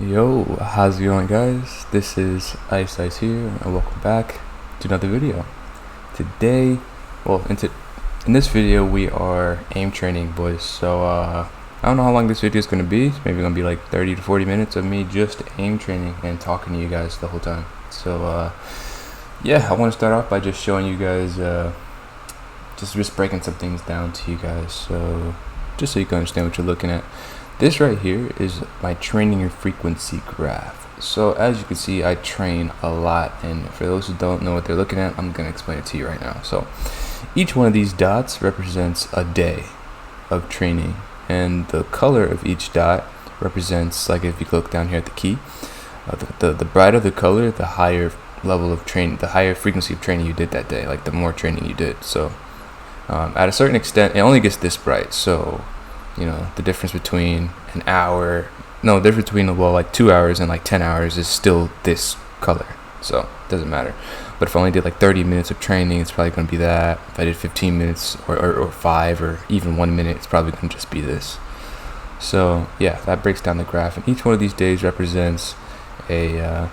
Yo, how's it going, guys? This is Ice here, and welcome back to another video. Today, in this video, we are aim training, boys. So, I don't know how long this video is going to be. It's maybe going to be like 30 to 40 minutes of me just aim training and talking to you guys the whole time. So, yeah, I want to start off by just showing you guys, just breaking some things down to you guys. So, just so you can understand what you're looking at. This right here is my training frequency graph. So as you can see, I train a lot, and for those who don't know what they're looking at, I'm gonna explain it to you right now. So each one of these dots represents a day of training, and the color of each dot represents, like if you look down here at the key, the brighter the color, the higher level of training, the higher frequency of training you did that day, like the more training you did. So at a certain extent, it only gets this bright. So you know, the difference between like 2 hours and like 10 hours is still this color, so it doesn't matter. But if I only did like 30 minutes of training, it's probably going to be that. If I did 15 minutes or 5 or even 1 minute, it's probably going to just be this. So yeah, that breaks down the graph, and each one of these days represents a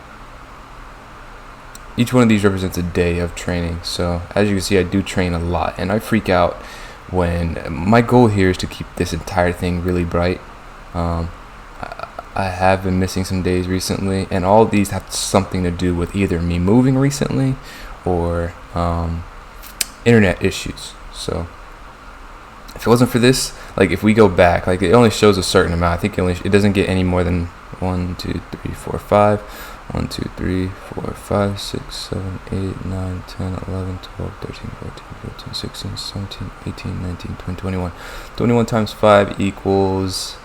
day of training. So as you can see, I do train a lot, and I freak out when my goal here is to keep this entire thing really bright. I have been missing some days recently, and all of these have something to do with either me moving recently or internet issues. So if it wasn't for this, like if we go back, like it only shows a certain amount. I think it doesn't get any more than 1 2 3 4 5 1 2 3 4 5 6 7 8 9 10 11 12 13 14 15 16 17 18 19 20 21. 21 times 5 equals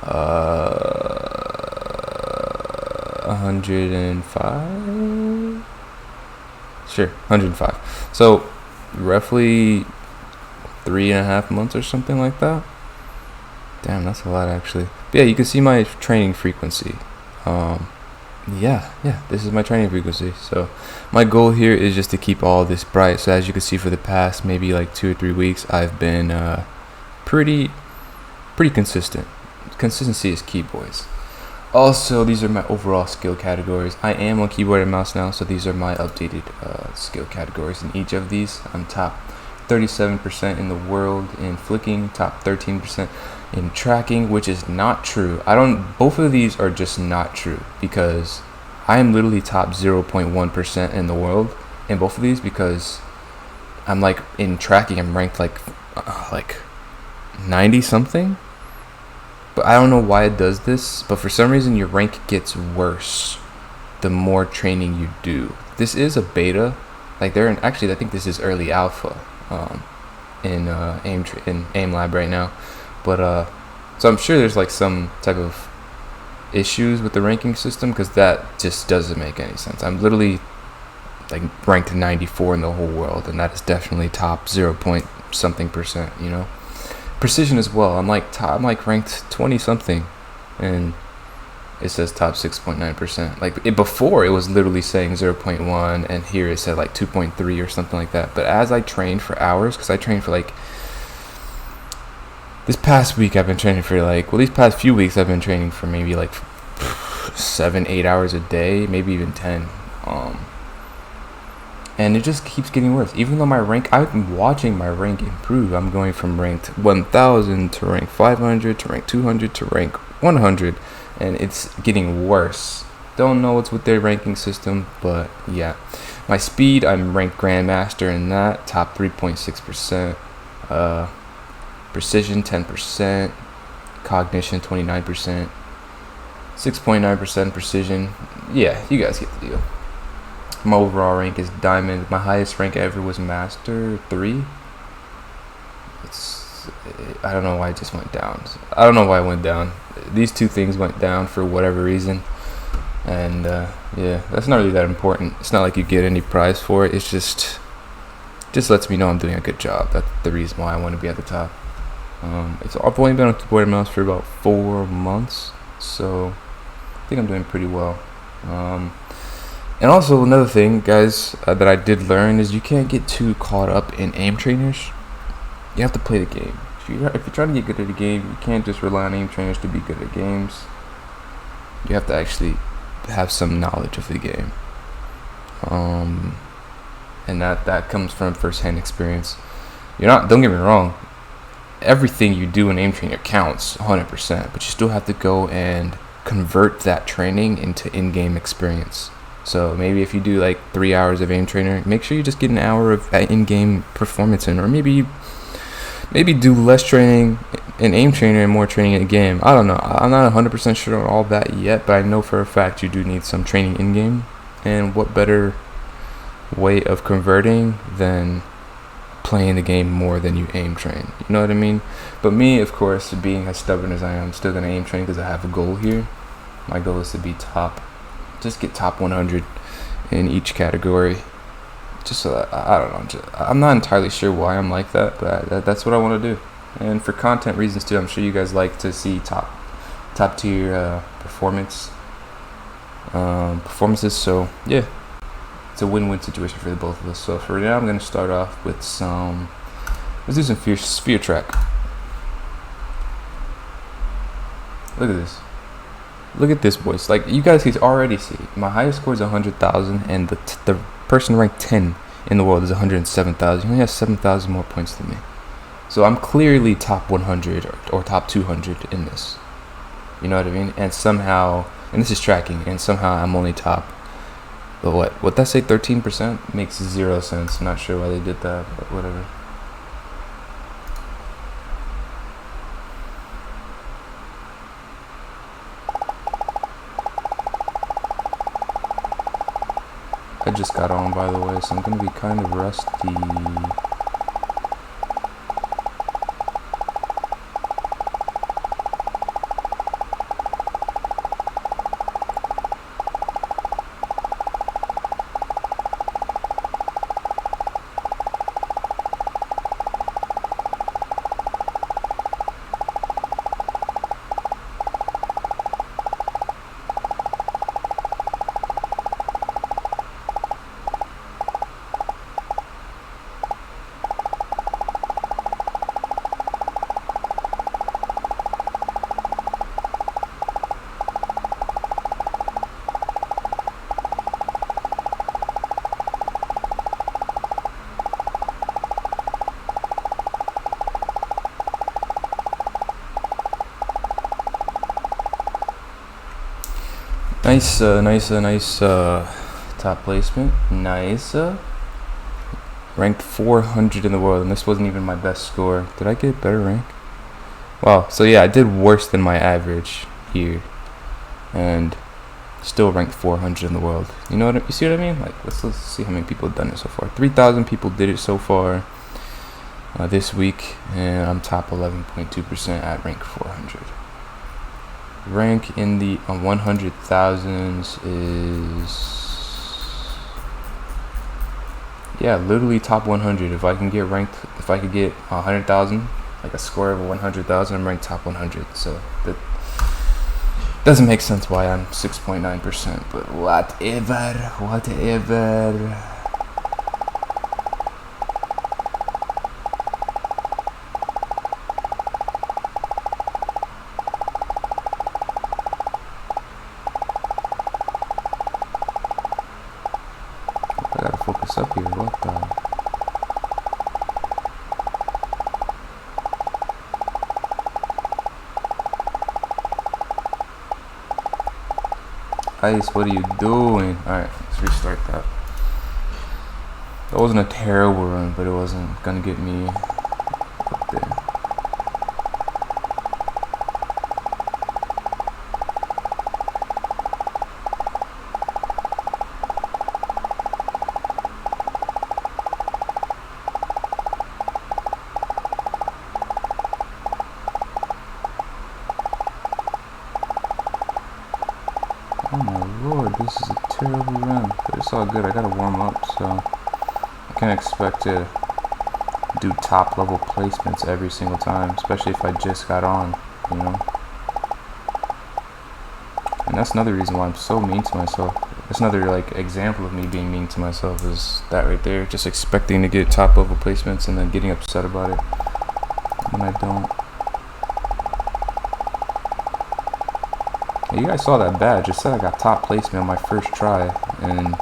105. Sure, 105. So roughly 3.5 months or something like that. Damn, that's a lot actually. But yeah, you can see my training frequency. Yeah, this is my training frequency. So my goal here is just to keep all this bright. So as you can see, for the past maybe like 2 or 3 weeks, I've been pretty consistent. Consistency is key, boys. Also, these are my overall skill categories. I am on keyboard and mouse now, so these are my updated skill categories. In each of these, I'm top 37% in the world in flicking, top 13% in tracking, which is not true. Both of these are just not true, because I am literally top 0.1% in the world in both of these, because I'm like in tracking, I'm ranked like 90 something. But I don't know why it does this, but for some reason your rank gets worse the more training you do. This is a beta, like actually I think this is early alpha in Aimlab right now. But so I'm sure there's like some type of issues with the ranking system, because that just doesn't make any sense. I'm literally like ranked 94 in the whole world, and that is definitely top 0 point something percent, you know. Precision as well, I'm like ranked 20 something, and it says top 6.9%. Like before it was literally saying 0.1, and here it said like 2.3 or something like that. But as I trained for hours, because I trained for like this past week, I've been training for these past few weeks I've been training for maybe like 7-8 hours a day, maybe even 10. And it just keeps getting worse. Even though my rank, I've been watching my rank improve. I'm going from ranked 1000 to rank 500 to rank 200 to rank 100, and it's getting worse. Don't know what's with their ranking system, but yeah. My speed, I'm ranked Grandmaster in that, top 3.6%. Precision 10%, cognition 29%, 6.9% precision. Yeah, you guys get the deal. My overall rank is Diamond. My highest rank ever was Master 3. I don't know why it just went down. I don't know why it went down. These two things went down for whatever reason. And yeah, that's not really that important. It's not like you get any prize for it. It's just lets me know I'm doing a good job. That's the reason why I want to be at the top. I've only been on keyboard and mouse for about 4 months, so I think I'm doing pretty well. And also another thing, guys, that I did learn is you can't get too caught up in aim trainers. You have to play the game. If you're trying to get good at a game, you can't just rely on aim trainers to be good at games. you have to actually have some knowledge of the game, and that comes from first-hand experience. Don't get me wrong, everything you do in aim training counts 100%, but you still have to go and convert that training into in-game experience. So maybe if you do like 3 hours of aim trainer, make sure you just get an hour of in-game performance in, or maybe do less training in aim trainer and more training in the game. I don't know. I'm not 100% sure on all that yet, but I know for a fact you do need some training in game. And what better way of converting than playing the game more than you aim train? You know what I mean? But me, of course, being as stubborn as I am, I'm still gonna aim train because I have a goal here. My goal is to be just get top 100 in each category. Just so that, I don't know. I'm not entirely sure why I'm like that, but that's what I want to do. And for content reasons too, I'm sure you guys like to see top tier performances. So yeah, it's a win-win situation for the both of us. So for now, I'm gonna start off with let's do some sphere track. Look at this. Look at this, boys. Like, you guys can already see, my highest score is 100,000, and the person ranked 10 in the world is 107,000. He only has 7,000 more points than me. So I'm clearly top 100 or top 200 in this. You know what I mean? And somehow, and this is tracking, and somehow I'm only top, but what that say, 13%? Makes 0 sense. I'm not sure why they did that, but whatever. I just got on, by the way, so I'm gonna be kind of rusty. Nice top placement. Nice. Ranked 400 in the world, and this wasn't even my best score. Did I get better rank? Wow. So yeah, I did worse than my average here, and still ranked 400 in the world. You know what? You see what I mean? Like, let's see how many people have done it so far. 3,000 people did it so far this week, and I'm top 11.2% at rank 400. Rank in the 100,000s is, yeah, literally top 100. If I could get 100,000, like a score of 100,000, I'm ranked top 100. So that doesn't make sense why I'm 6.9%, but whatever. I gotta focus up here. What the? Ice, what are you doing? Alright, let's restart that. That wasn't a terrible run, but it wasn't gonna get me up there. Oh my lord, this is a terrible run, but it's all good. I gotta warm up, so I can't expect to do top level placements every single time, especially if I just got on, you know. And that's another reason why I'm so mean to myself. That's another like example of me being mean to myself, is that right there, just expecting to get top level placements and then getting upset about it when I don't. You guys saw that badge. It said I got top placement on my first try, and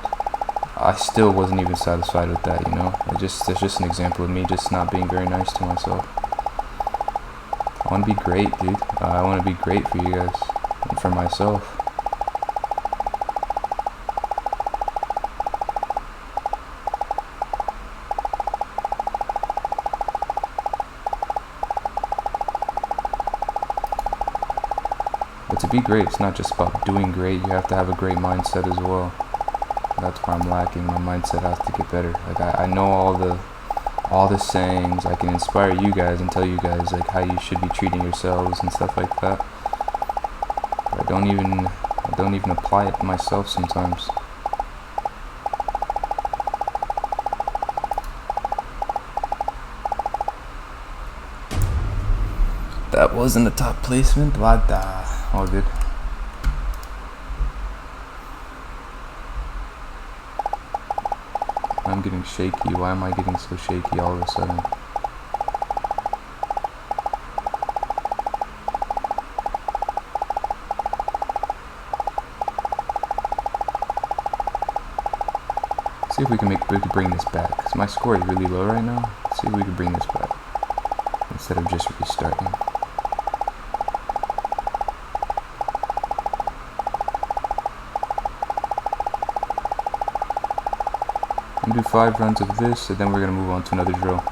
I still wasn't even satisfied with that, you know? It's just an example of me just not being very nice to myself. I want to be great, dude. I want to be great for you guys and for myself. But to be great, it's not just about doing great. You have to have a great mindset as well. That's where I'm lacking. My mindset has to get better. Like I know all the sayings. I can inspire you guys and tell you guys like how you should be treating yourselves and stuff like that. But I don't even apply it myself sometimes. That wasn't a top placement, but all good. I'm getting shaky. Why am I getting so shaky all of a sudden? See if we can bring this back. Cause my score is really low right now. Let's see if we can bring this back instead of just restarting. I'm gonna do 5 runs of this, and then we're gonna move on to another drill.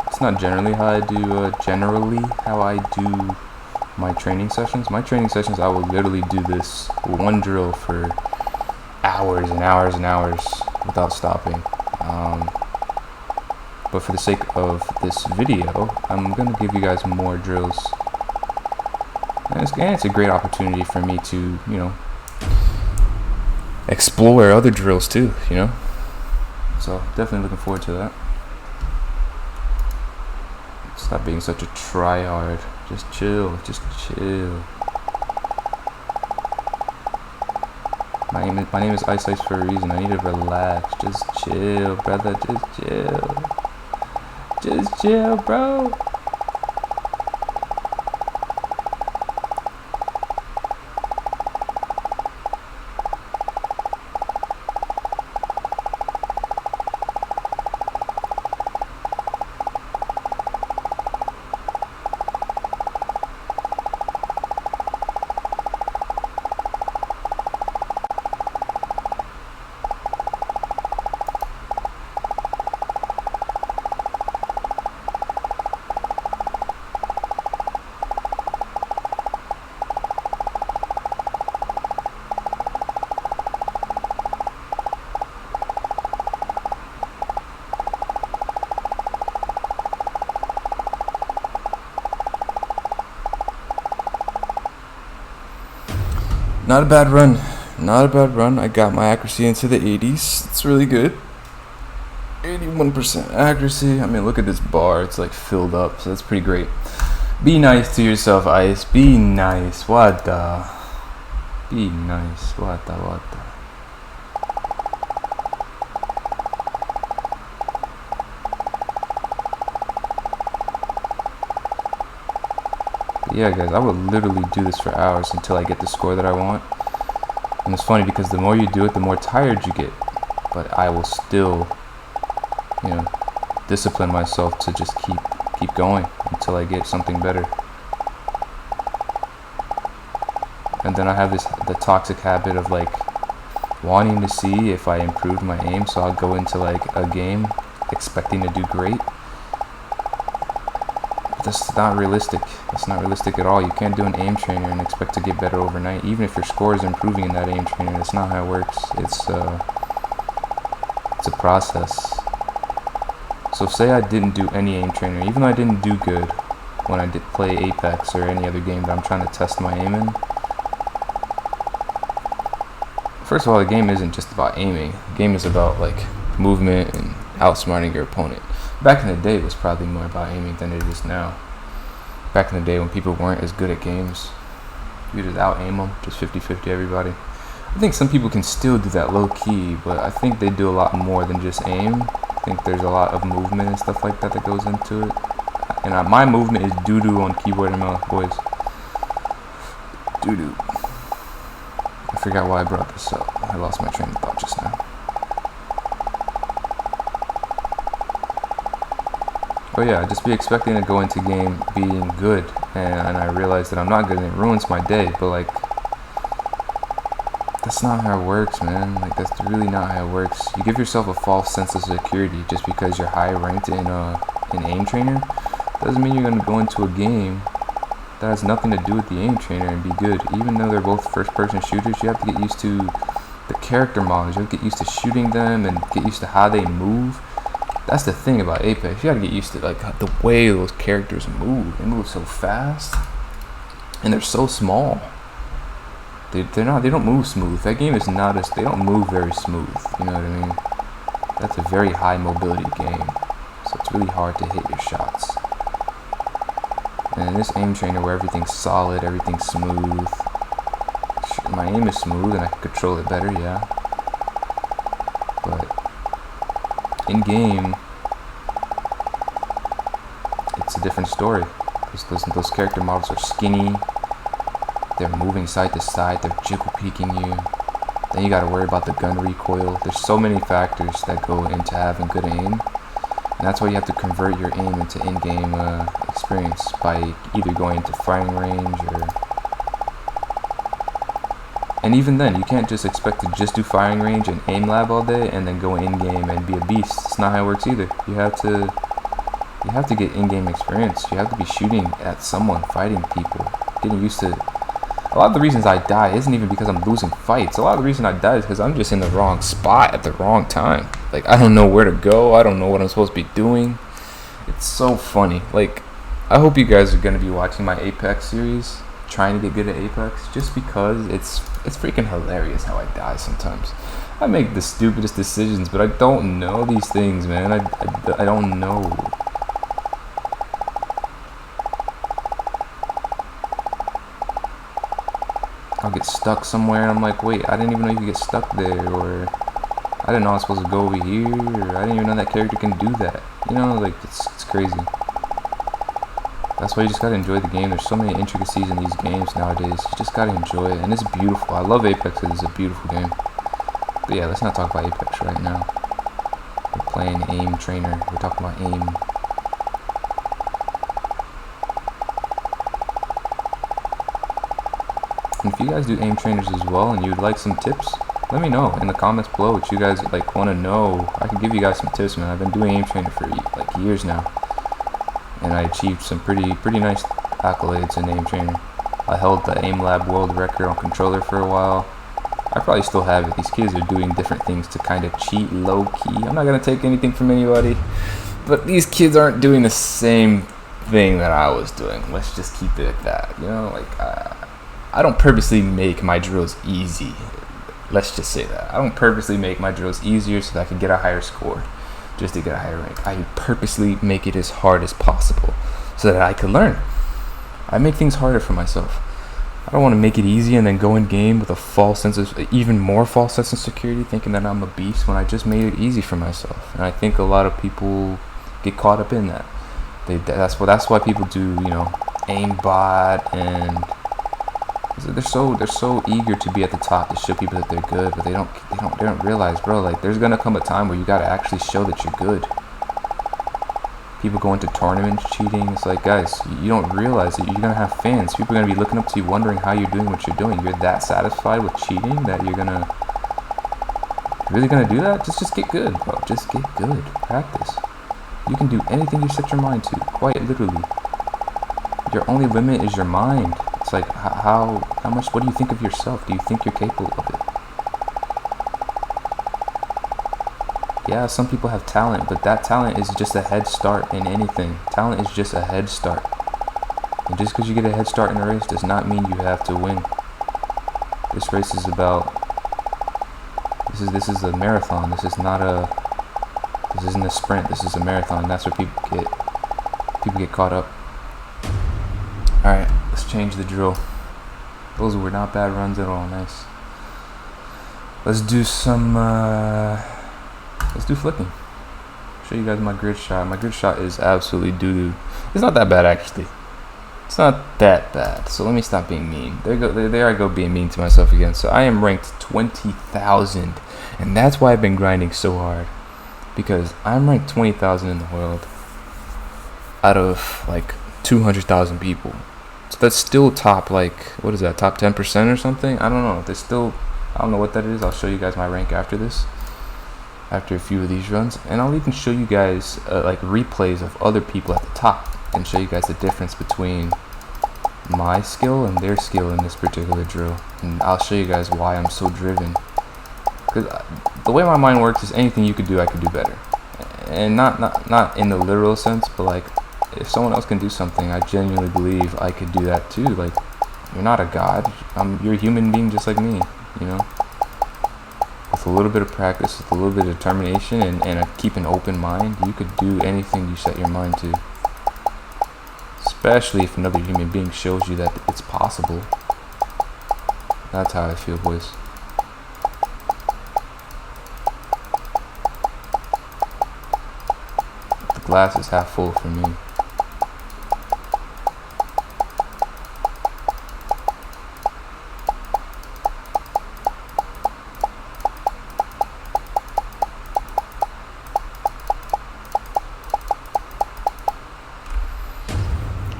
It's not generally how I do my training sessions. My training sessions, I will literally do this one drill for hours and hours and hours without stopping. But for the sake of this video, I'm gonna give you guys more drills, and it's a great opportunity for me to, you know, explore other drills too, you know. So definitely looking forward to that. Stop being such a tryhard. Just chill. Just chill. My name is Ice Ice for a reason. I need to relax. Just chill, brother. Just chill. Just chill, bro. Not a bad run. Not a bad run. I got my accuracy into the 80s. It's really good. 81% accuracy. I mean, look at this bar. It's like filled up, so that's pretty great. Be nice to yourself, Ice. Be nice. What the? Be nice. What the? Yeah, guys, I would literally do this for hours until I get the score that I want. And it's funny because the more you do it, the more tired you get. But I will still, you know, discipline myself to just keep going until I get something better. And then I have the toxic habit of like wanting to see if I improved my aim, so I'll go into like a game expecting to do great. That's not realistic. That's not realistic at all. You can't do an aim trainer and expect to get better overnight. Even if your score is improving in that aim trainer, that's not how it works. It's a process. So say I didn't do any aim trainer, even though I didn't do good when I did play Apex or any other game that I'm trying to test my aim in. First of all, the game isn't just about aiming. The game is about like movement and outsmarting your opponent. Back in the day, it was probably more about aiming than it is now. Back in the day when people weren't as good at games, you just out-aim them, just 50-50 everybody. I think some people can still do that low-key, but I think they do a lot more than just aim. I think there's a lot of movement and stuff like that that goes into it. And my movement is doo-doo on keyboard and mouse, boys. Doo-doo. I forgot why I brought this up. I lost my train of thought just now. But yeah, just be expecting to go into game being good, and I realize that I'm not good and it ruins my day. But like, that's not how it works, man. Like, that's really not how it works. You give yourself a false sense of security just because you're high ranked in aim trainer. Doesn't mean you're gonna go into a game that has nothing to do with the aim trainer and be good. Even though they're both first person shooters, you have to get used to the character models. You have to get used to shooting them and get used to how they move. That's the thing about Apex. You gotta get used to like the way those characters move. They move so fast, and they're so small. They don't move smooth. That game is not as, they don't move very smooth. You know what I mean? That's a very high mobility game, so it's really hard to hit your shots. And in this aim trainer where everything's solid, everything's smooth. My aim is smooth and I can control it better, yeah. But in game, it's a different story. Those character models are skinny. They're moving side to side. They're jiggle peeking you. Then you got to worry about the gun recoil. There's so many factors that go into having good aim. And that's why you have to convert your aim into in-game experience by either going to firing range or... And even then, you can't just expect to just do firing range and Aimlab all day and then go in-game and be a beast. It's not how it works either. You have to get in-game experience. You have to be shooting at someone, fighting people, getting used to... A lot of the reasons I die isn't even because I'm losing fights. A lot of the reason I die is because I'm just in the wrong spot at the wrong time. Like, I don't know where to go. I don't know what I'm supposed to be doing. It's so funny. Like, I hope you guys are going to be watching my Apex series, trying to get good at Apex, just because it's freaking hilarious how I die sometimes. I make the stupidest decisions, but I don't know these things, man. I don't know. I'll get stuck somewhere and I'm like, wait, I didn't even know you could get stuck there, or I didn't know I was supposed to go over here, or I didn't even know that character can do that. You know, like, it's crazy. That's why you just gotta enjoy the game. There's so many intricacies in these games nowadays. You just gotta enjoy it, and it's beautiful. I love Apex. It's a beautiful game. But yeah, let's not talk about Apex right now. We're playing aim trainer. We're talking about aim. And if you guys do aim trainers as well and you'd like some tips, let me know in the comments below what you guys like want to know. I can give you guys some tips, man. I've been doing aim trainer for like years now, and I achieved some pretty nice accolades in aim trainer. I held the Aimlab world record on controller for a while. I probably still have it. These kids are doing different things to kind of cheat low key. I'm not gonna take anything from anybody, but these kids aren't doing the same thing that I was doing. Let's just keep it at that. You know, like I don't purposely make my drills easy. Let's just say that. I don't purposely make my drills easier so that I can get a higher score, just to get a higher rank. I purposely make it as hard as possible so that I can learn. I make things harder for myself. I don't want to make it easy and then go in game with a false sense of, even more false sense of security, thinking that I'm a beast when I just made it easy for myself. And I think a lot of people get caught up in that. That's why people do, you know, aimbot, and they're so eager to be at the top to show people that they're good, but they don't realize, bro, like, there's gonna come a time where you gotta actually show that you're good. People go into tournaments cheating. It's like, guys, you don't realize that you're gonna have fans. People are gonna be looking up to you, wondering how you're doing what you're doing. You're that satisfied with cheating that you're really gonna do that? Just get good, bro. Just get good. Practice. You can do anything you set your mind to, quite literally. Your only limit is your mind. It's like, how much, what do you think of yourself? Do you think you're capable of it? Yeah, some people have talent, but that talent is just a head start in anything. Talent is just a head start. And just because you get a head start in a race does not mean you have to win. This race is about, this is a marathon. This isn't a sprint. This is a marathon. That's where people get caught up. Alright, let's change the drill. Those were not bad runs at all. Nice. Let's do some let's do flicking. Show you guys my grid shot. My grid shot is absolutely doo-doo. It's not that bad, actually. It's not that bad. So let me stop being mean. There I go being mean to myself again. So I am ranked 20,000. And that's why I've been grinding so hard. Because I'm ranked 20,000 in the world out of like 200,000 people. So that's still top, like, what is that, top 10% or something? I don't know. There's still, I don't know what that is. I'll show you guys my rank after this, after a few of these runs. And I'll even show you guys like replays of other people at the top and show you guys the difference between my skill and their skill in this particular drill. And I'll show you guys why I'm so driven. Because the way my mind works is anything you could do, I could do better. And not in the literal sense, but like, if someone else can do something, I genuinely believe I could do that too. Like, you're not a god. You're a human being just like me, you know? With a little bit of practice, with a little bit of determination, and keep an open mind, you could do anything you set your mind to. Especially if another human being shows you that it's possible. That's how I feel, boys. The glass is half full for me.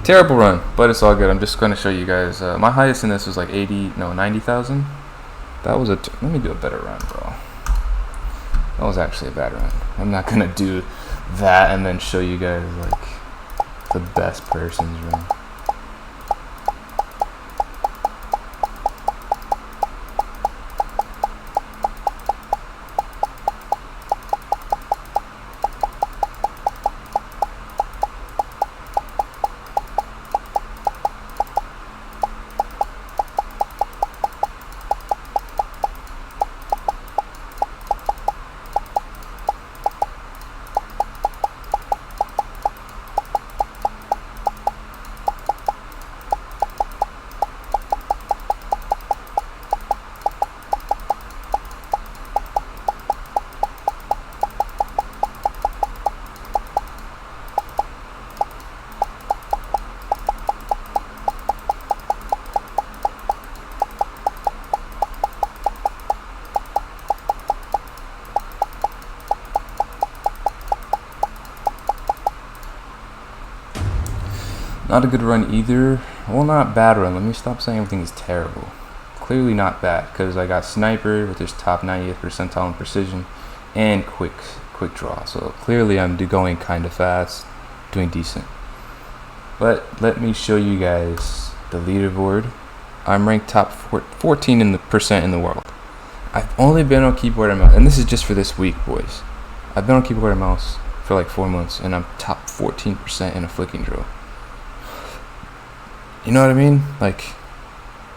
Terrible run, but it's all good. I'm just going to show you guys. My highest in this was like 90,000. That was let me do a better run, bro. That was actually a bad run. I'm not going to do that and then show you guys like the best person's run. Not a good run either. Well, not bad run. Let me stop saying everything is terrible. Clearly not bad, because I got sniper with his top 90th percentile in precision and quick draw. So clearly I'm going kind of fast, doing decent. But let me show you guys the leaderboard. I'm ranked top 14 in the percent in the world. I've only been on keyboard and mouse, and this is just for this week, boys. I've been on keyboard and mouse for like 4 months, and I'm top 14% in a flicking drill. You know what I mean? Like,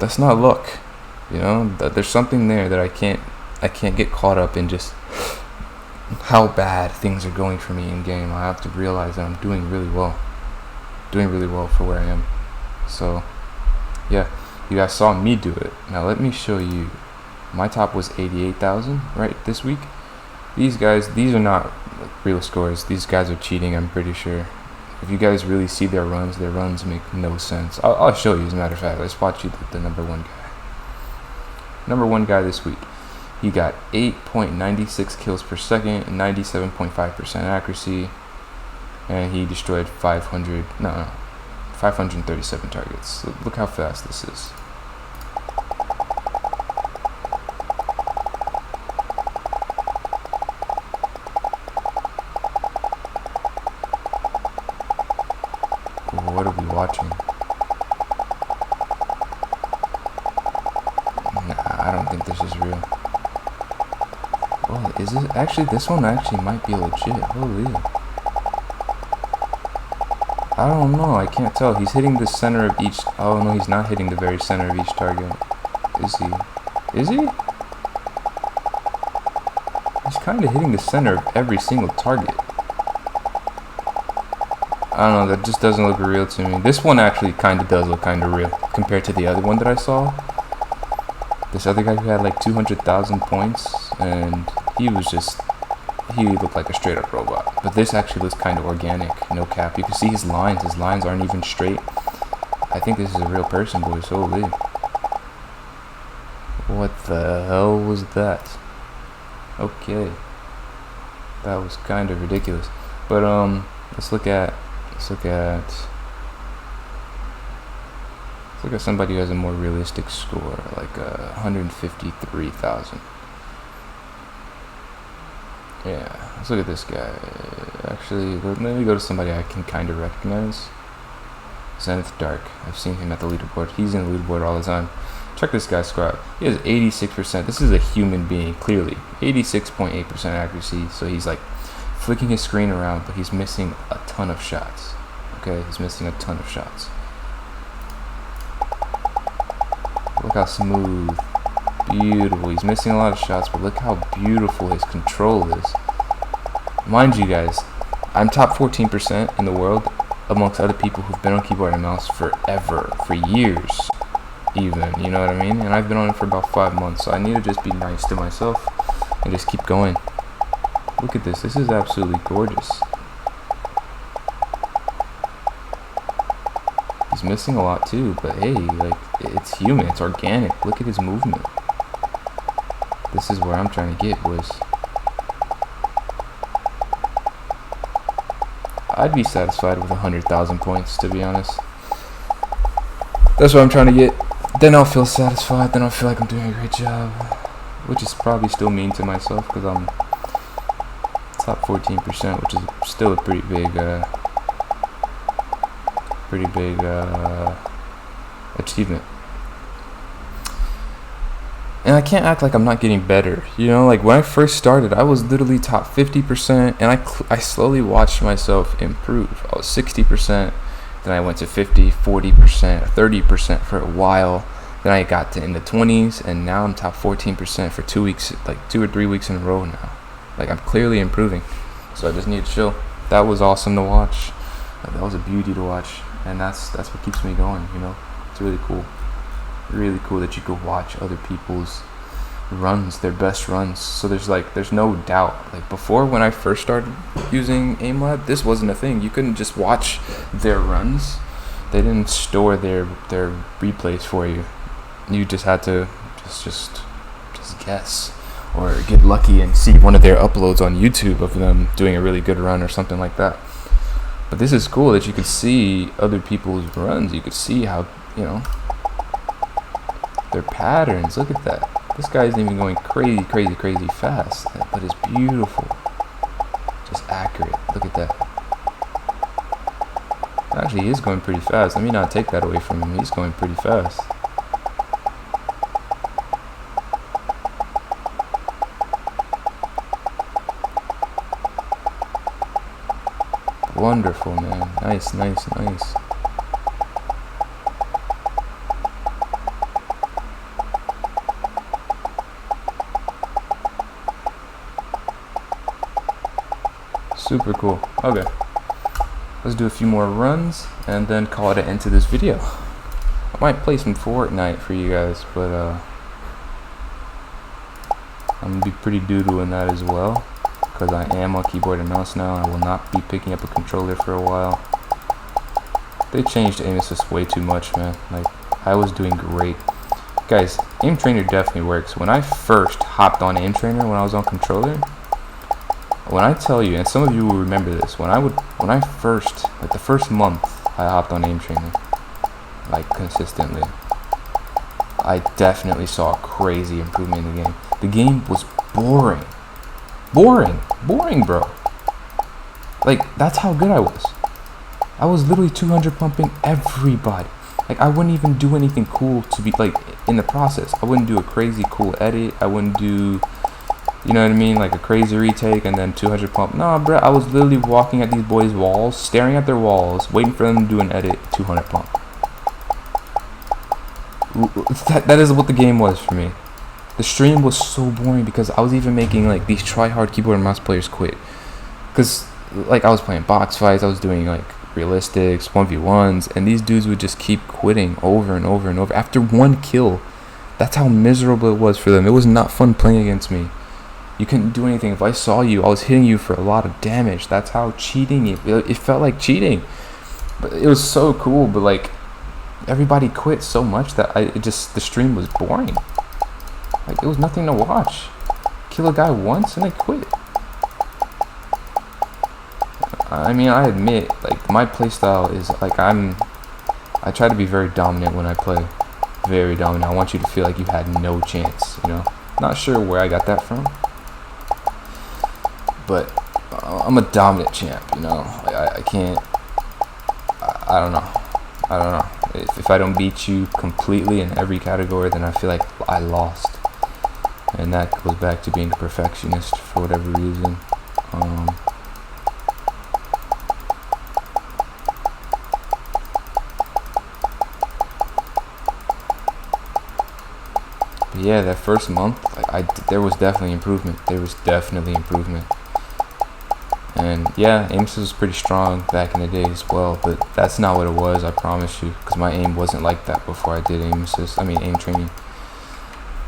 that's not luck. You know, there's something there that I can't get caught up in just how bad things are going for me in game. I have to realize that I'm doing really well for where I am. So yeah, you guys saw me do it. Now let me show you. My top was 88,000 right this week. These are not real scores. These guys are cheating, I'm pretty sure. If you guys really see their runs make no sense. I'll show you, as a matter of fact. Let's watch you the number one guy. Number one guy this week. He got 8.96 kills per second and 97.5% accuracy. And he destroyed 537 targets. Look how fast this is. What are we watching? Nah, I don't think this is real. Well, is it? Actually, this one actually might be legit. Holy. I don't know. I can't tell. He's hitting the center of each. Oh, no, he's not hitting the very center of each target. Is he? Is he? He's kind of hitting the center of every single target. I don't know, that just doesn't look real to me. This one actually kind of does look kind of real compared to the other one that I saw. This other guy who had like 200,000 points, and he was just he looked like a straight up robot. But this actually looks kind of organic, no cap. You can see his lines. His lines aren't even straight. I think this is a real person, boys. Holy. What the hell was that? Okay. That was kind of ridiculous. But let's look at somebody who has a more realistic score, like 153,000. Yeah, let's look at this guy. Actually, let me go to somebody I can kind of recognize. Zenith Dark. I've seen him at the leaderboard. He's in the leaderboard all the time. Check this guy's squad. He has 86%. This is a human being, clearly. 86.8% accuracy. So he's like flicking his screen around, but he's missing a ton of shots. Okay, he's missing a ton of shots. Look how smooth. Beautiful. He's missing a lot of shots, but look how beautiful his control is. Mind you guys, I'm top 14% in the world amongst other people who've been on keyboard and mouse forever, for years even, you know what I mean? And I've been on it for about 5 months, so I need to just be nice to myself and just keep going. Look at this. This is absolutely gorgeous. He's missing a lot too, but hey, like, it's human, it's organic. Look at his movement. This is where I'm trying to get, boys. I'd be satisfied with 100,000 points, to be honest. That's what I'm trying to get. Then I'll feel satisfied. Then I'll feel like I'm doing a great job, which is probably still mean to myself because I'm top 14%, which is still a pretty big achievement. And I can't act like I'm not getting better. You know, like when I first started, I was literally top 50%, and I slowly watched myself improve. I was 60%, then I went to 50, 40%, 30% for a while. Then I got to in the 20s, and now I'm top 14% for 2 weeks, like 2 or 3 weeks in a row now. Like I'm clearly improving. So I just need to chill. That was awesome to watch. That was a beauty to watch, and that's what keeps me going. You know, it's really cool. Really cool that you could watch other people's runs, their best runs. So there's no doubt. Like before, when I first started using Aimlab, this wasn't a thing. You couldn't just watch their runs. They didn't store their replays for you. You just had to just guess or get lucky and see one of their uploads on YouTube of them doing a really good run or something like that. But this is cool that you could see other people's runs. You could see how, you know, their patterns. Look at that. This guy isn't even going crazy fast, but it's beautiful, just accurate. Look at that. Actually, he is going pretty fast. Let me not take that away from him. He's going pretty fast. Wonderful, man. Nice. Super cool. Okay, let's do a few more runs and then call it an end to this video. I might play some Fortnite for you guys, but I'm gonna be pretty doo-doo in that as well, because I am on keyboard and mouse now. I will not be picking up a controller for a while. They changed aim assist way too much, man. Like, I was doing great. Guys, Aim Trainer definitely works. When I first hopped on Aim Trainer when I was on controller, when I tell you, and some of you will remember this, when I first, like the first month I hopped on Aim Trainer, like consistently, I definitely saw a crazy improvement in the game. The game was boring, bro. Like, that's how good I was. I was literally 200 pumping everybody. Like, I wouldn't even do anything cool to be, like, in the process. I wouldn't do a crazy cool edit. I wouldn't do, you know what I mean, like a crazy retake and then 200 pump. Nah, bro, I was literally walking at these boys' walls, staring at their walls, waiting for them to do an edit, 200 pump. That is what the game was for me. The stream was so boring because I was even making, like, these try-hard keyboard and mouse players quit. Because, like, I was playing box fights, I was doing, like, realistics, 1v1s, and these dudes would just keep quitting over and over and over. After one kill, that's how miserable it was for them. It was not fun playing against me. You couldn't do anything. If I saw you, I was hitting you for a lot of damage. That's how cheating it felt like cheating. But it was so cool, but like everybody quit so much that the stream was boring. Like it was nothing to watch. Kill a guy once and they quit. I mean, I admit, like my playstyle is like I try to be very dominant when I play. Very dominant. I want you to feel like you had no chance, you know. Not sure where I got that from, but I'm a dominant champ, you know. I can't. I don't know. I don't know. If I don't beat you completely in every category, then I feel like I lost, and that goes back to being a perfectionist for whatever reason. Yeah, that first month, there was definitely improvement. And yeah, aim assist was pretty strong back in the day as well, but that's not what it was, I promise you, because my aim wasn't like that before I did aim training.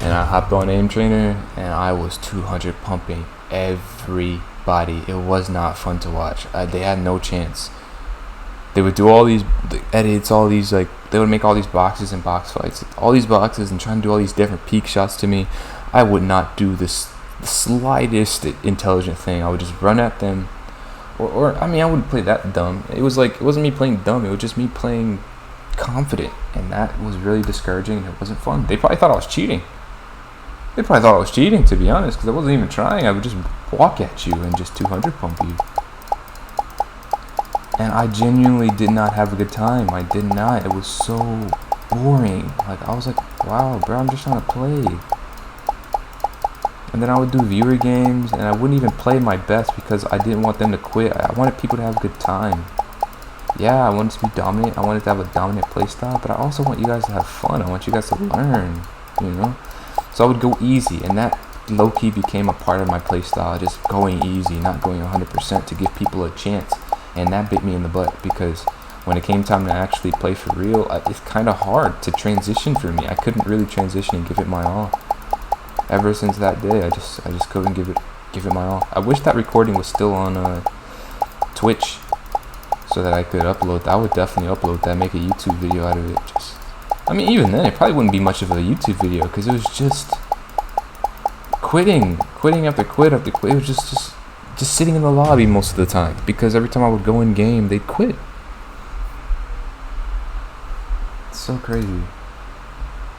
And I hopped on aim trainer, and I was 200 pumping everybody. It was not fun to watch. They had no chance. They would do all these edits, they would make all these boxes and box fights, all these boxes, and try and do all these different peek shots to me. I would not do the slightest intelligent thing. I would just run at them, or I mean, I wouldn't play that dumb. It wasn't me playing dumb. It was just me playing confident, and that was really discouraging. And it wasn't fun. They probably thought I was cheating. To be honest, because I wasn't even trying. I would just walk at you and just 200 pump you. And I genuinely did not have a good time. I did not. It was so boring. Like, I was like, wow, bro, I'm just trying to play. And then I would do viewer games, and I wouldn't even play my best because I didn't want them to quit. I wanted people to have a good time. Yeah, I wanted to be dominant. I wanted to have a dominant playstyle, but I also want you guys to have fun. I want you guys to learn, you know? So I would go easy, and that low-key became a part of my playstyle, just going easy, not going 100% to give people a chance. And that bit me in the butt, because when it came time to actually play for real, it's kind of hard to transition for me. I couldn't really transition and give it my all. Ever since that day, I just couldn't give it my all. I wish that recording was still on Twitch, so that I could upload that. I would definitely upload that, make a YouTube video out of it. I mean, even then, it probably wouldn't be much of a YouTube video, because it was just quitting after quit. It was just sitting in the lobby most of the time, because every time I would go in game, they'd quit. It's so crazy.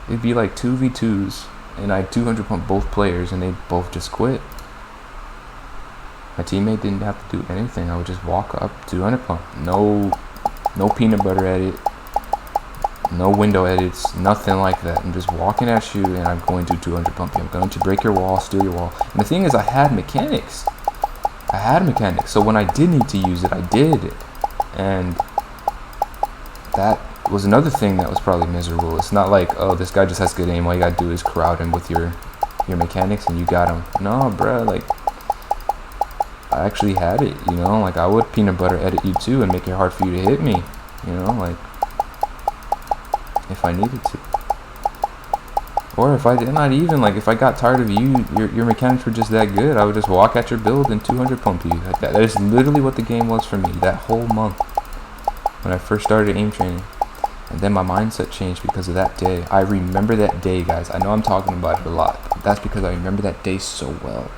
It'd be like 2v2s, and I'd 200 pump both players, and they'd both just quit. My teammate didn't have to do anything. I would just walk up, 200 pump. No peanut butter edit, no window edits, nothing like that. I'm just walking at you, and I'm going to 200 pump you. I'm going to break your wall, steal your wall. And the thing is, I had mechanics. So when I did need to use it, I did. And that was another thing that was probably miserable. It's not like, oh, this guy just has good aim, all you gotta do is crowd him with your mechanics and you got him. No, bruh, like, I actually had it, you know? Like, I would peanut butter edit you too and make it hard for you to hit me, you know? Like, if I needed to. Or if I did not even, like, if I got tired of you, your mechanics were just that good, I would just walk at your build and 200 pump you. Like that is literally what the game was for me that whole month when I first started aim training. And then my mindset changed because of that day. I remember that day, guys. I know I'm talking about it a lot, but that's because I remember that day so well.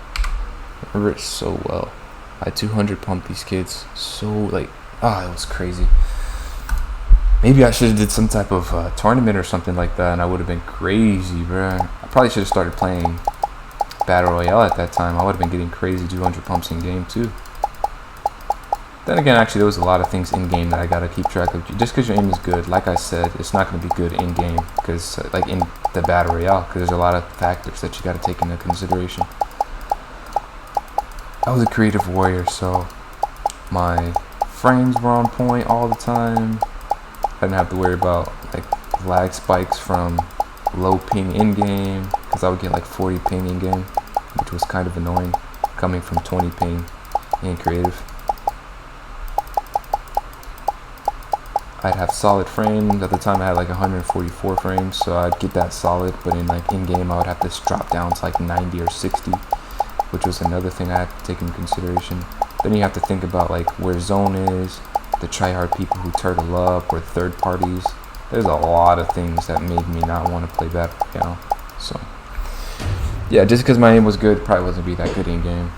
I remember it so well. I 200 pumped these kids so, like, it was crazy. Maybe I should have did some type of tournament or something like that, and I would have been crazy, bro. I probably should have started playing Battle Royale at that time. I would have been getting crazy 200 pumps in game too. Then again, actually, there was a lot of things in game that I gotta keep track of. Just because your aim is good, like I said, it's not gonna be good in game, because like in the Battle Royale, because there's a lot of factors that you gotta take into consideration. I was a creative warrior, so my frames were on point all the time. I didn't have to worry about like lag spikes from low ping in game, because I would get like 40 ping in game, which was kind of annoying coming from 20 ping in creative. I'd have solid frames. At the time I had like 144 frames, so I'd get that solid, but in like in game I would have to drop down to like 90 or 60, which was another thing I had to take into consideration. Then you have to think about like where zone is, the tryhard people who turtle up, or third parties. There's a lot of things that made me not want to play battle royale. So yeah, just because my aim was good, probably wasn't be that good in game.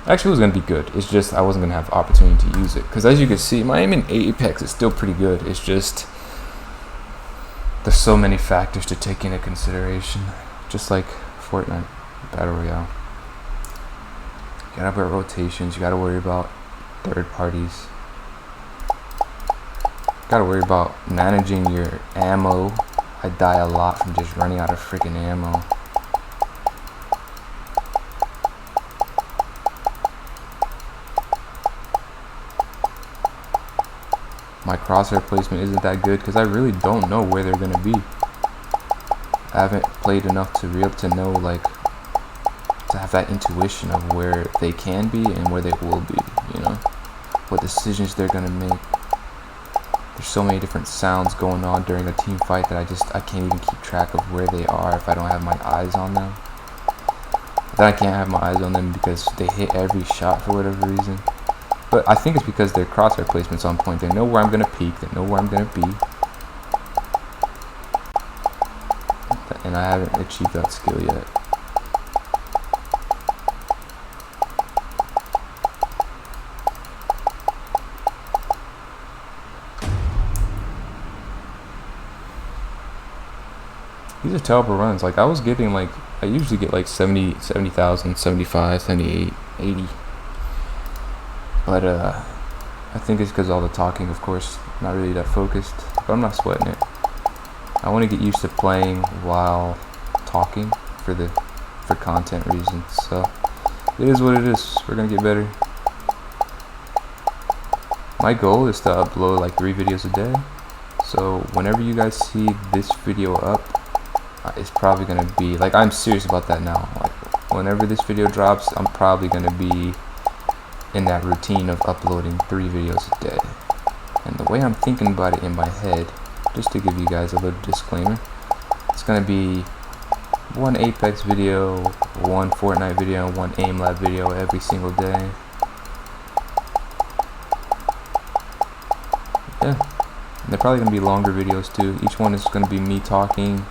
Actually, it was gonna be good. It's just I wasn't gonna have the opportunity to use it. Because as you can see, my aim in Apex is still pretty good. It's just there's so many factors to take into consideration. Just like Fortnite battle royale, you gotta worry about rotations. You gotta worry about third parties. Gotta worry about managing your ammo. I die a lot from just running out of freaking ammo. My crosshair placement isn't that good because I really don't know where they're gonna be. I haven't played enough to be able to know, like, to have that intuition of where they can be and where they will be, you know, what decisions they're gonna make. There's so many different sounds going on during a team fight that I can't even keep track of where they are if I don't have my eyes on them. Then I can't have my eyes on them because they hit every shot for whatever reason. But I think it's because their crosshair placement's on point. They know where I'm gonna peek, they know where I'm gonna be. And I haven't achieved that skill yet. These are terrible runs. Like I was getting like, I usually get like 70,000, 75, 78, 80. But I think it's because all the talking, of course, not really that focused. But I'm not sweating it. I want to get used to playing while talking for content reasons. So it is what it is. We're gonna get better. My goal is to upload like 3 videos a day. So whenever you guys see this video up, it's probably gonna be like, I'm serious about that now. Like whenever this video drops, I'm probably gonna be in that routine of uploading 3 videos a day. And the way I'm thinking about it in my head, just to give you guys a little disclaimer, it's gonna be 1 Apex video, 1 Fortnite video, 1 Aimlab video every single day. Yeah, and they're probably gonna be longer videos too. Each one is gonna be me talking,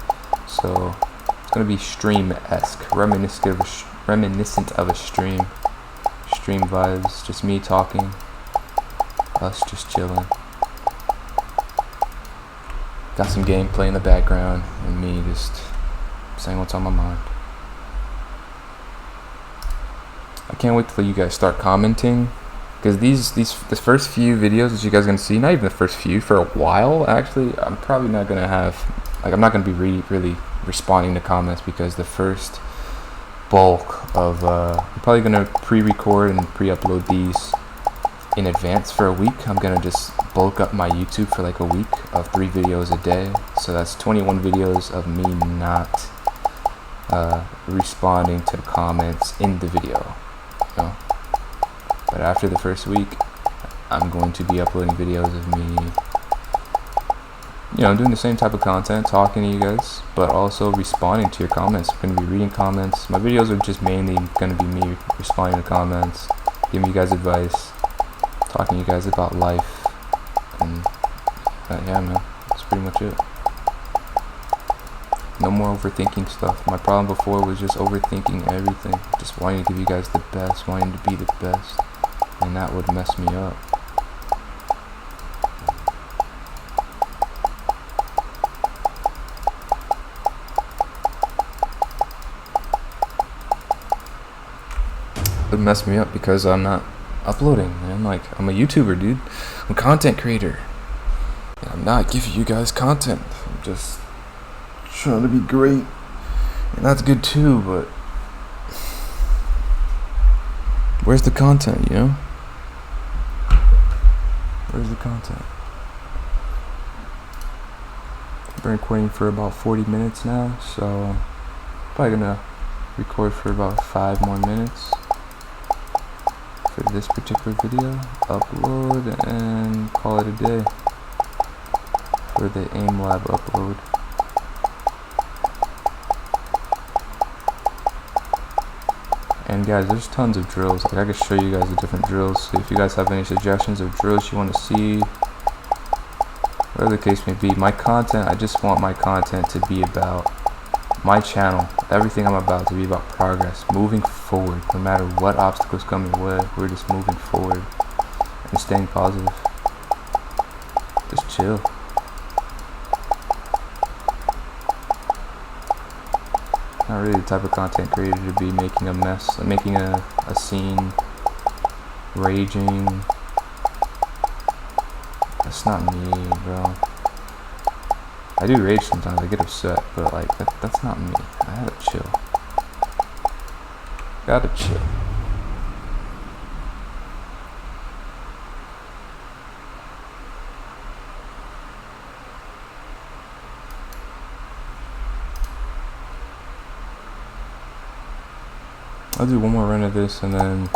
so it's gonna be stream-esque, reminiscent of a stream. Stream vibes, just me talking, us just chilling. Got some gameplay in the background and me just saying what's on my mind. I can't wait till you guys start commenting, because the first few videos that you guys are gonna see, not even the first few, for a while actually, I'm probably not gonna have, like, I'm not gonna be really responding to comments, because the first bulk of I'm probably gonna pre-record and pre-upload these in advance for a week. I'm gonna just bulk up my YouTube for like a week of 3 videos a day, so that's 21 videos of me not responding to comments in the video, you know? But after the first week, I'm going to be uploading videos of me, you know, doing the same type of content, talking to you guys, but also responding to your comments. I'm going to be reading comments. My videos are just mainly going to be me responding to comments, giving you guys advice, talking to you guys about life, and yeah, man, that's pretty much it. No more overthinking stuff. My problem before was just overthinking everything, just wanting to give you guys the best, wanting to be the best, and that would mess me up. It would mess me up because I'm not uploading, man. Like, I'm a YouTuber, dude. I'm a content creator. And I'm not giving you guys content. I'm just trying to be great. And that's good too, but where's the content, you know? Where's the content? I've been recording for about 40 minutes now, so probably gonna record for about 5 more minutes for this particular video, upload, and call it a day for the Aimlab upload. And guys, there's tons of drills. Like I can show you guys the different drills. So if you guys have any suggestions of drills you want to see, whatever the case may be, my content, I just want my content to be about my channel, everything I'm about to be about progress, moving forward, no matter what obstacles come your way. We're just moving forward and staying positive. Just chill. Not really the type of content creator to be making a mess, making a scene, raging. That's not me, bro. I do rage sometimes, I get upset, but like that's not me. I gotta chill. Gotta chill. I'll do one more run of this and then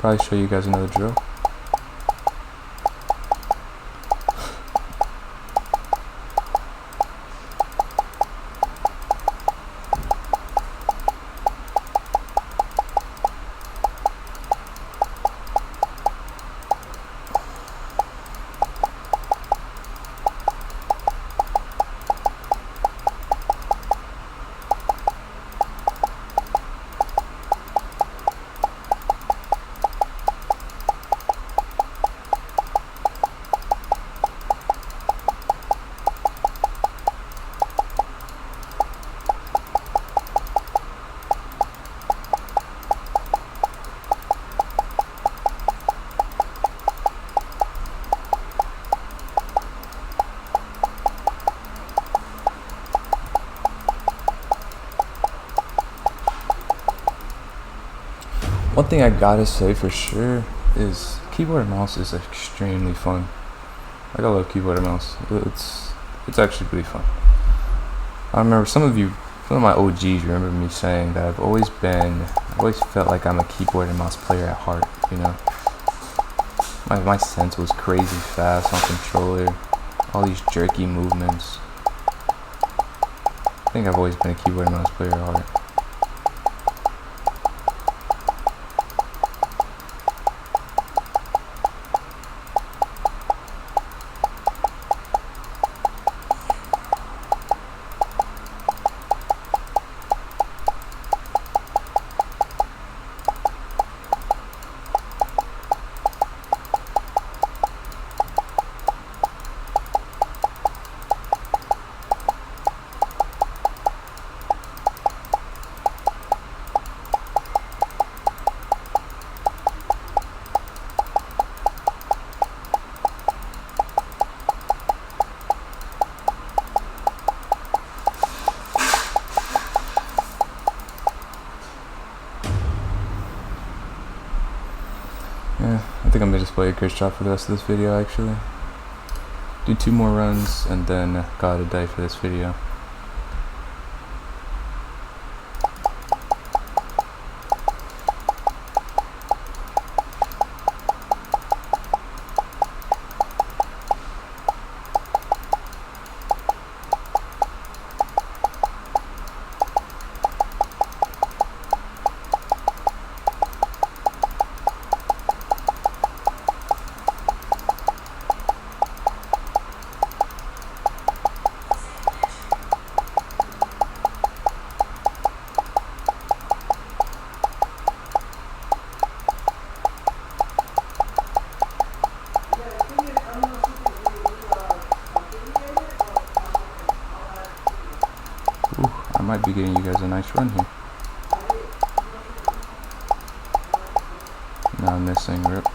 probably show you guys another drill. One thing I gotta say for sure is keyboard and mouse is extremely fun. Like I love keyboard and mouse. It's actually really fun. I remember some of my OGs remember me saying that I've always felt like I'm a keyboard and mouse player at heart, you know. My sense was crazy fast on controller, all these jerky movements. I think I've always been a keyboard and mouse player at heart. Yeah, I think I'm gonna just play a crit shot for the rest of this video actually. Do 2 more runs and then call it a day for this video. I might be getting you guys a nice run here. Now I'm missing rip.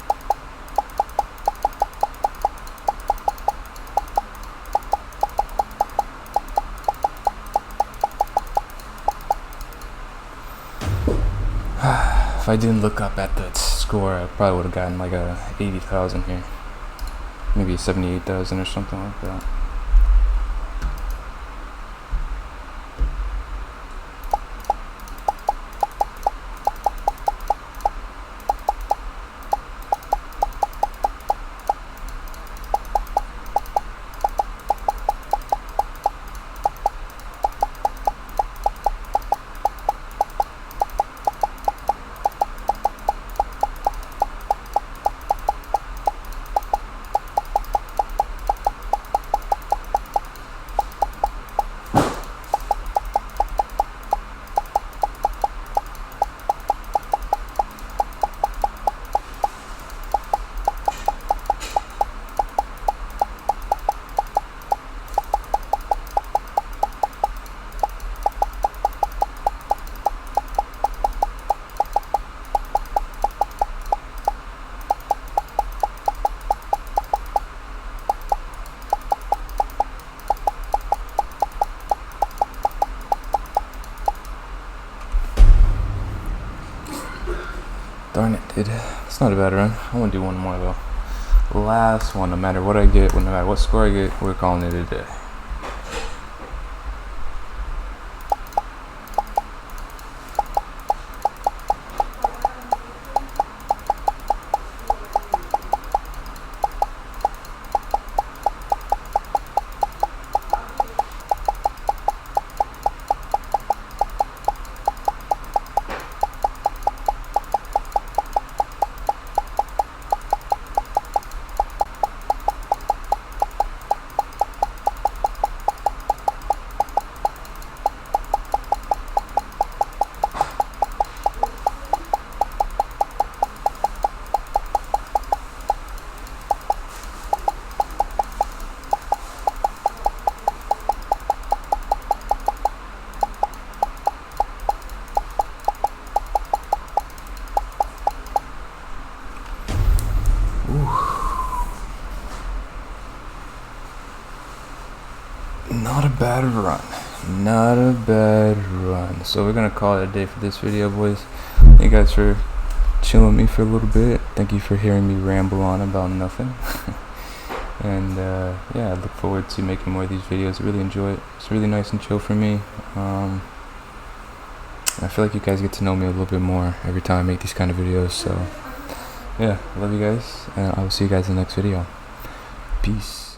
If I didn't look up at the score, I probably would have gotten like a 80,000 here. Maybe a 78,000 or something like that. Darn it, dude. It's not a bad run. I want to do one more though. Last one, no matter what I get, no matter what score I get, we're calling it a day. Not a bad run. Not a bad run. So we're gonna call it a day for this video, boys. Thank you guys for chilling with me for a little bit. Thank you for hearing me ramble on about nothing. And yeah, I look forward to making more of these videos. I really enjoy it. It's really nice and chill for me. I feel like you guys get to know me a little bit more every time I make these kind of videos. So yeah, love you guys, and I will see you guys in the next video. Peace.